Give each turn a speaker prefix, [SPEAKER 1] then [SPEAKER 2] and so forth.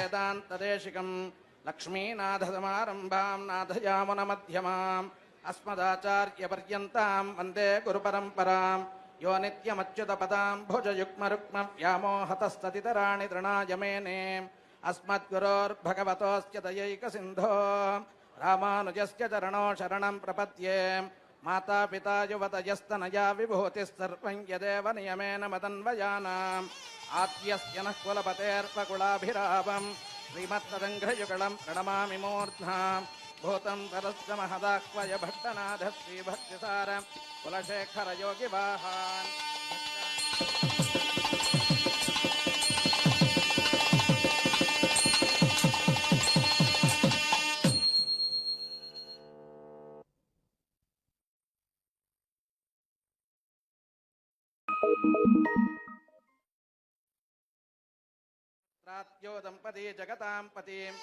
[SPEAKER 1] वेदान्तदेशिकं लक्ष्मीनाथसमारम्भां नाथयामुनमध्यमाम् अस्मदाचार्यपर्यन्तां वन्दे गुरुपरम्परां यो नित्यमच्युतपदां भुजयुग्मरुक्मव्यामोहतस्ततितराणि तृणाय मेने अस्मद्गुरोर्भगवतोऽस्य दयैकसिन्धो रामानुजस्य चरणो शरणं प्रपद्ये मातापिता युवतयस्तनया विभूतिः सर्वं यदेव नियमेन मदन्वयानाम् आद्यस्य नः कुलपतेर्वकुलाभिरामं श्रीमत्तदङ्घ्रयुगलं प्रणमामि मूर्ध्ना भूतं सरस्य महदाह्वय भट्टनाथ श्रीभक्तिसार कुलशेखरयोगिवाहान् దంపతి జగతాం పతిం